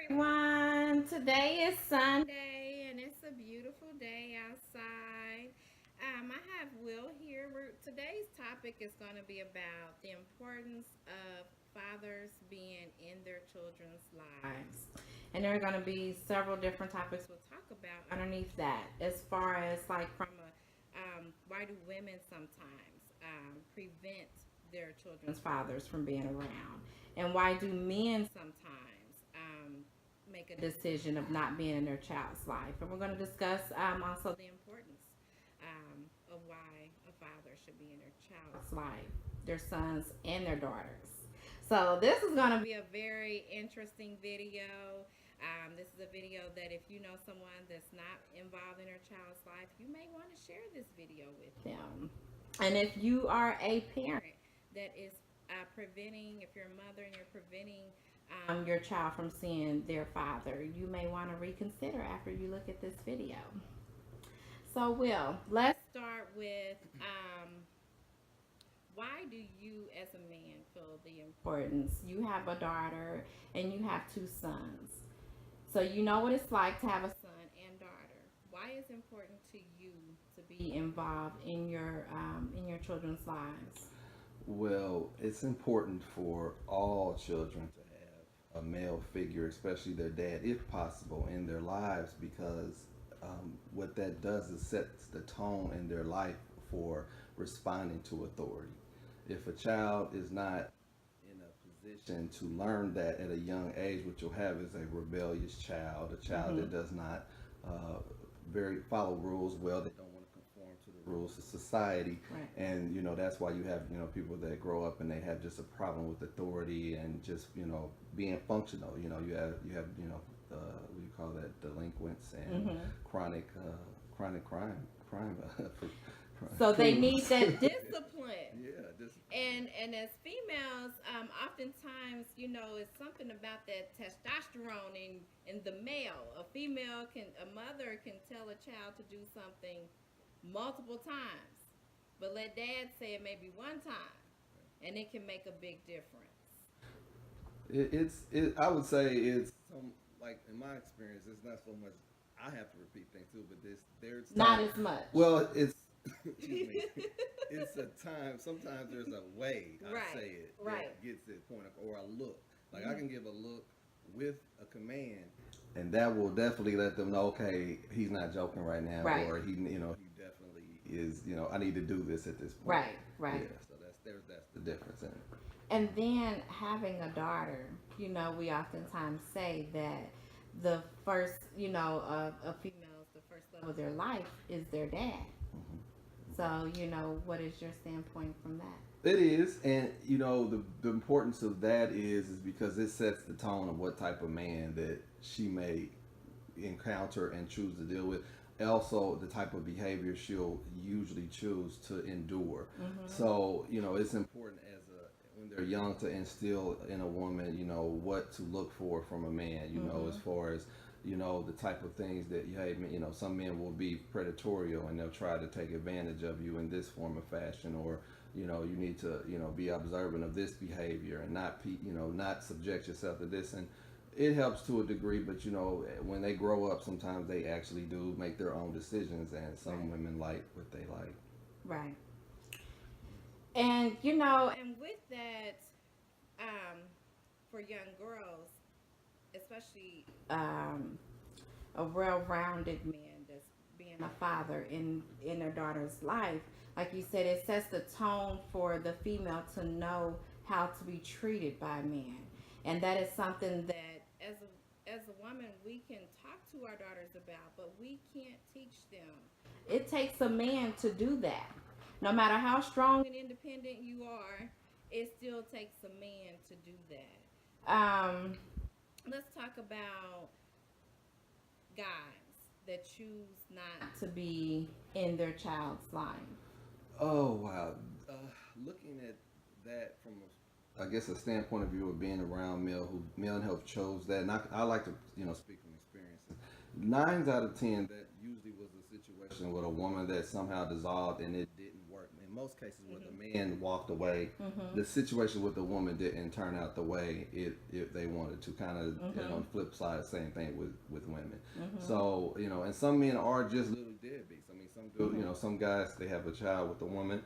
everyone. Today is Sunday and it's a beautiful day outside. I have Will here. Today's topic is going to be about the importance of fathers being in their children's lives. And there are going to be several different topics we'll talk about underneath that, as far as like from a why do women sometimes prevent their children's fathers from being around? And why do men sometimes make a decision of not being in their child's life? And we're going to discuss also the importance of why a father should be in their child's life, their sons and their daughters. So this is going to be a very interesting video. This is a video that if you know someone that's not involved in their child's life, you may want to share this video with them. And if you are a parent that is preventing, if you're a mother and you're preventing your child from seeing their father, you may want to reconsider after you look at this video. So, Will, let's start with why do you, as a man, feel the importance? You have a daughter and you have two sons. So, you know what it's like to have a son and daughter. Why is it important to you to be involved in your children's lives? Well, it's important for all children to have a male figure, especially their dad, if possible, in their lives, because what that does is sets the tone in their life for responding to authority. If a child is not in a position to learn that at a young age, what you'll have is a rebellious child, a child that does not uh, very follow rules well. They don't want to conform to the rules of society, Right. and that's why you have people that grow up and they have just a problem with authority and just being functional. What do you call that, delinquents and Mm-hmm. chronic crime So they need criminals. that discipline. Yeah, just And as females, oftentimes, it's something about that testosterone in the male. A mother can tell a child to do something multiple times, but let dad say it maybe one time, and it can make a big difference. I would say it's some, like in my experience, it's not so much I have to repeat things too, but there's Not time. as much. Well, it's excuse me. It's a time. Sometimes there's a way I Right, say it right. that gets it point or a look. Like I Mhm. can give a look with a command, and that will definitely let them know. Okay, he's not joking right now, Right. or he definitely is. I need to do this at this point. Right, right. Yeah. So that's the difference in it. And then having a daughter, we oftentimes say that the first, a female's the first love of their life is their dad. So, what is your standpoint from that? It is, and the importance of that is because it sets the tone of what type of man that she may encounter and choose to deal with. Also, the type of behavior she'll usually choose to endure. Mm-hmm. So, it's important when they're young to instill in a woman, what to look for from a man. Mm-hmm. As far as the type of things that some men will be predatory and they'll try to take advantage of you in this form of fashion, or you need to be observant of this behavior and not subject yourself to this. And it helps to a degree, but when they grow up, sometimes they actually do make their own decisions, and some Right. women like what they like. Right. And with that, um, for young girls, especially a well-rounded man that's being a father in their daughter's life, like you said, it sets the tone for the female to know how to be treated by men, and that is something that as a woman we can talk to our daughters about, but we can't teach them. It takes a man to do that. No matter how strong and independent you are, it still takes a man to do that. Let's talk about guys that choose not to be in their child's life. Oh wow! Uh, Looking at that from I guess a standpoint of view of being around male health chose that, and I like to speak from experience. 9 out of 10, that usually was a situation with a woman that somehow dissolved and it didn't work. In most cases where the man walked away, Mm-hmm. the situation with the woman didn't turn out the way it they wanted to. Kind of, and on the flip side, same thing with women. Mm-hmm. So and some men are just little deadbeats. I mean, some do, some guys, they have a child with a woman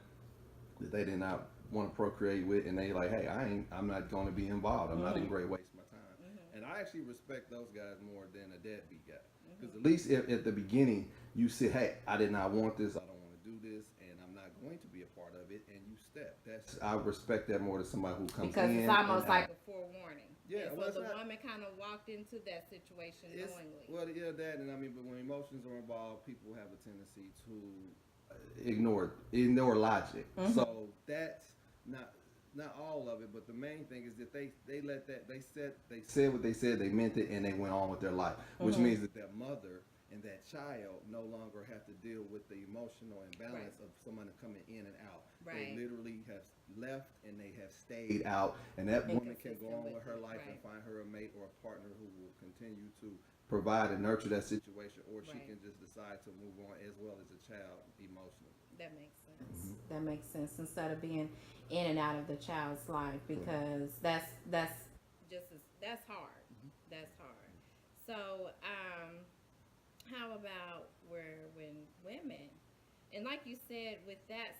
that they did not want to procreate with, and they like, hey, I'm not going to be involved. I'm not even going to waste my time. And I actually respect those guys more than a deadbeat guy, because at least if, at the beginning you said, hey, I did not want this, I don't want to do this, and I'm not going to be a part of it, and you step. That's I respect that more than somebody who comes Because in it's almost and like out. a forewarning. Yeah, And well, so it's the not. woman kind of walked into that situation It's knowingly. well, yeah, that, and I mean, but when emotions are involved, people have a tendency to ignore logic. So that's not all of it, but the main thing is that they let that they said what they said, they meant it, and they went on with their life, which means that their mother and that child no longer have to deal with the emotional imbalance of someone coming in and out. They Right. literally have left and they have stayed out, and that And woman can go consistent on with with her it, life and right. find her a mate or a partner who will continue to provide and nurture that situation, or she Right. can just decide to move on as well as the child emotionally. That makes sense. That makes sense. Instead of being in and out of the child's life, because that's just as that's hard. That's hard. So, how about where when women, and like you said, with that,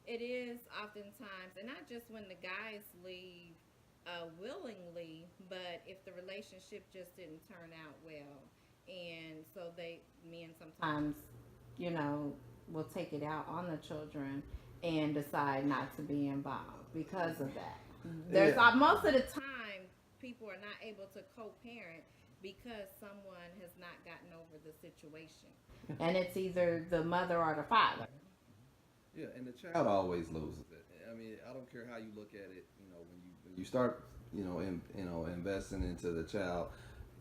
it is oftentimes, and not just when the guys leave willingly, but if the relationship just didn't turn out well, and so men sometimes, you know, will take it out on the children and decide not to be involved because of that. There's Yeah. most of the time people are not able to co-parent because someone has not gotten over the situation, and it's either the mother or the father. Yeah, and the child always loses it. I mean, I don't care how you look at it. When you start, investing into the child,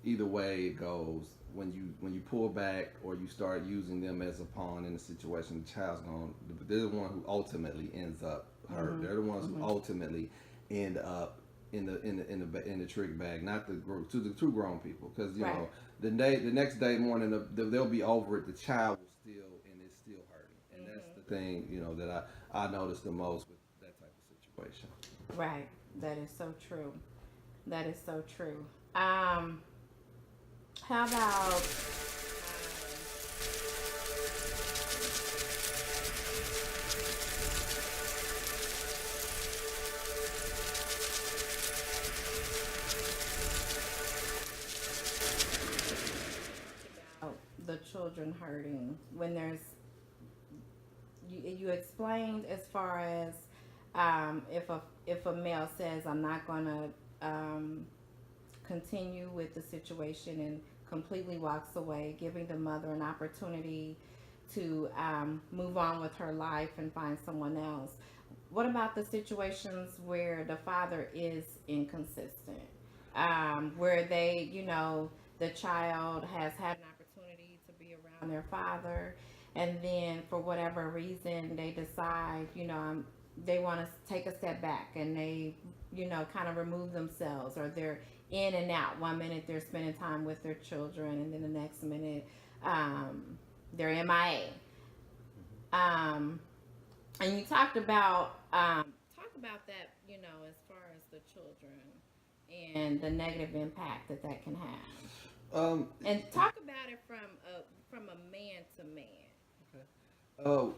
either way it goes. When you pull back or you start using them as a pawn in the situation, the child's going. They're the one who ultimately ends up hurt. They're the ones who ultimately end up in the trick bag, not to the two grown people, because Right. the next day morning they'll be over it. The child will still and it's still hurting, and that's the thing that I noticed the most with that type of situation. Right. That is so true. That is so true. Um, how about the children hurting when there's you explained as far as if a male says I'm not gonna continue with the situation and completely walks away, giving the mother an opportunity to move on with her life and find someone else. What about the situations where the father is inconsistent, where the child has had an opportunity to be around their father, and then for whatever reason they decide, they want to take a step back and they, kind of remove themselves, or they're in and out. One minute they're spending time with their children, and then the next minute they're MIA. Um, and you talk about that, as far as the children and the negative impact that can have, Um, and talk about it from a man to man.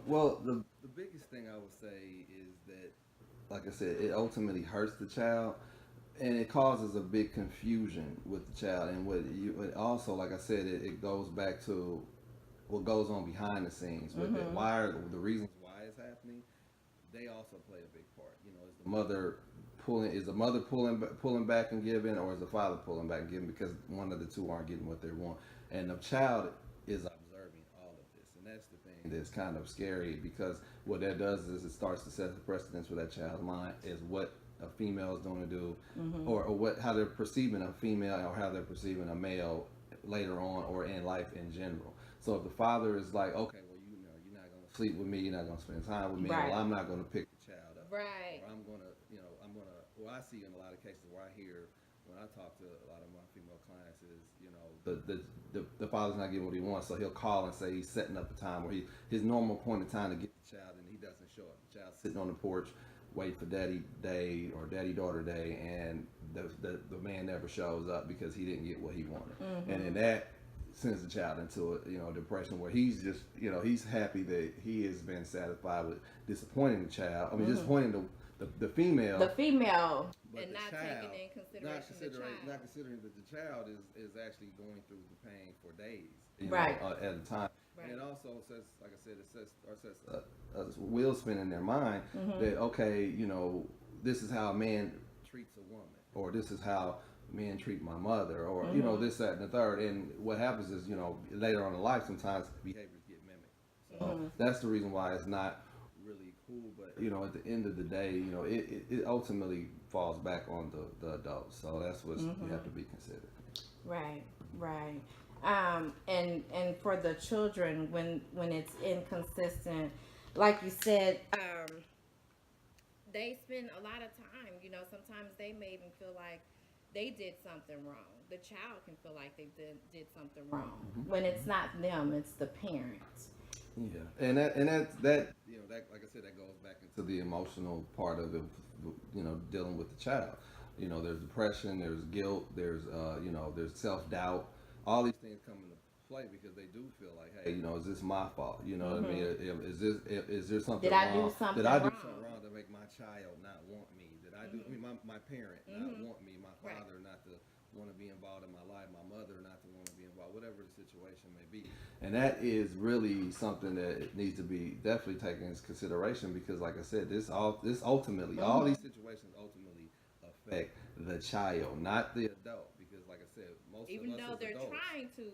well, the biggest thing I would say is that, like I said, it ultimately hurts the child, and it causes a big confusion with the child. And it also, like I said, it goes back to what goes on behind the scenes with it. Why are the reasons why it's happening? They also play a big part. Is the mother pulling back and giving, or is the father pulling back and giving, because one of the two aren't getting what they want, and the child is observing all of this, and that's the thing that's kind of scary, because what that does is it starts to set the precedence for that child's mind is what a female is going to do, or how they're perceiving a female, or how they're perceiving a male later on or in life in general. So if the father is like, okay, well, you're not going to sleep with me, you're not going to spend time with me, Right. well, I'm not going to pick the child up, Right. or I'm going to, or I see in a lot of cases where I hear when I talk to a lot of my female clients is, the father's not getting what he wants, so he'll call and say he's setting up a time where his normal point of time to get the child, and he doesn't show up. The child's sitting on the porch, wait for daddy day or daddy daughter day, and the man never shows up because he didn't get what he wanted, and then that sends the child into a depression where he's just he's happy that he has been satisfied with disappointing the child. I mean, disappointing the female. The female, but and the not child, taking in consideration the child. not considering that the child is actually going through the pain for days, right, at a time. Right. And it also says, like I said, it sets a wheel spin in their mind that okay, this is how a man treats a woman, or this is how men treat my mother, or this, that, and the third. And what happens is, later on in life, sometimes behaviors get mimicked. So that's the reason why it's not really cool. But at the end of the day, it ultimately falls back on the adults. So that's what you have to be considered. Right, right. And for the children, when it's inconsistent, like you said, they spend a lot of time. Sometimes they may even feel like they did something wrong. The child can feel like they did something wrong when it's not them; it's the parents. Yeah, and that that like I said, that goes back into the emotional part of it. Dealing with the child. There's depression, there's guilt, there's there's self-doubt. All these things come into play because they do feel like, hey, is this my fault? You know what I mean? Is there something Did wrong? I do something Did I do wrong? something wrong to make my child not want me? Did I do? I mean, my parent not want me, my father not to want to be involved in my life, my mother not to want to be involved, whatever the situation may be. And that is really something that needs to be definitely taken into consideration because, like I said, this ultimately, all these situations ultimately affect the child, not the adult. Because, like I said, most even of us though as they're adults, trying to,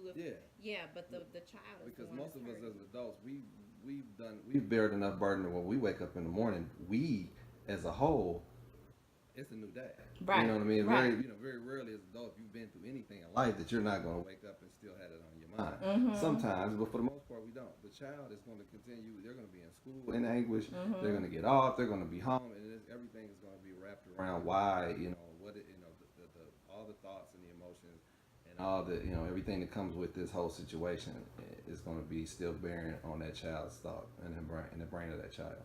but the child is because the one most of us hurting. as adults, we've bared enough burden that when we wake up in the morning, we as a whole, it's a new day. Right. You know what I mean? Right. Very rarely as an adult, if you've been through anything in life, that you're not going to wake up and still have it on your mind. Sometimes, but for the most part, we don't. The child is going to continue. They're going to be in school in anguish. They're going to get off. They're going to be home, and everything is going to be wrapped around why all the thoughts and the emotions and all the everything that comes with this whole situation is going to be still bearing on that child's thought and the brain of that child.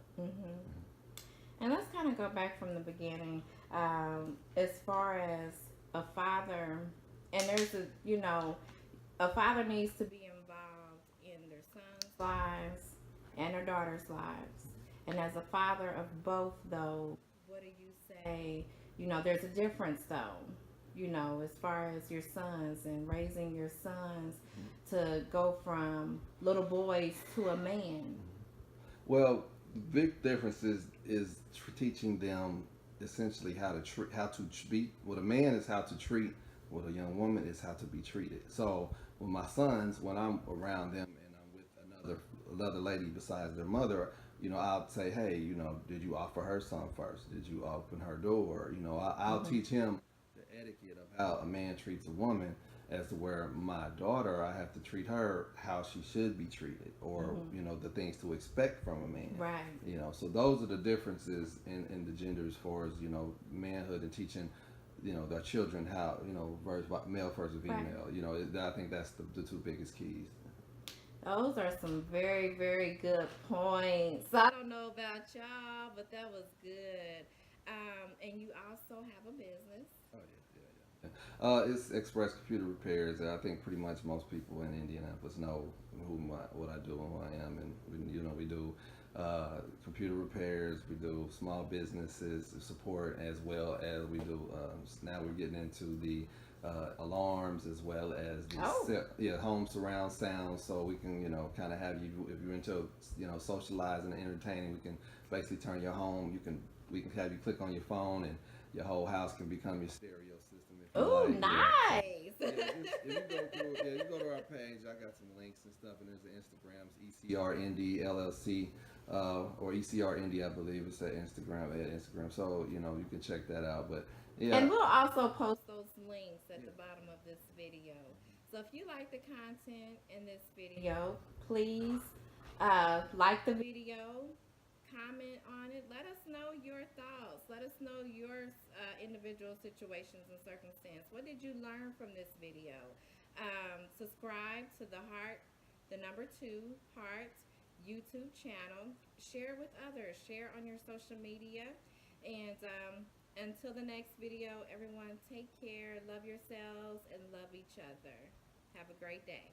And let's kind of go back from the beginning, as far as a father, and there's a father needs to be involved in their son's lives and their daughter's lives. And as a father of both, though, what do you say? There's a difference, though. As far as your sons and raising your sons to go from little boys to a man. Well, the big difference is teaching them essentially how to treat. What a man is how to treat. What a young woman is how to be treated. So with my sons, when I'm around them and I'm with another lady besides their mother, I'll say, hey, did you offer her some first? Did you open her door? I'll teach him the etiquette of how a man treats a woman, as to where my daughter, I have to treat her how she should be treated, or the things to expect from a man. Right. So those are the differences in the gender as far as manhood and teaching their children how versus male versus female. Right. I think that's the two biggest keys. Those are some very, very good points. I don't know about y'all, but that was good. And you also have a business. Oh yeah. It's Express Computer Repairs. I think pretty much most people in Indianapolis know what I do and who I am, and we do computer repairs. We do small businesses support, as well as we do. Now we're getting into the alarms, as well as the home surround sound. So we can kind of have you, if you're into socializing and entertaining, we can basically turn your home. We can have you click on your phone and your whole house can become your stereo system. Oh, nice! You go to our page. I got some links and stuff, and there's the Instagrams, ECRND LLC, or ECRND, I believe it's at Instagram. So you can check that out. But yeah, and we'll also post those links at the bottom of this video. So if you like the content in this video, please like the video, comment on it. Let us know your thoughts. Let us know your individual situations and circumstance. What did you learn from this video? Subscribe to the Heart, the number two, Heart YouTube channel. Share with others. Share on your social media. And until the next video, everyone, take care, love yourselves, and love each other. Have a great day.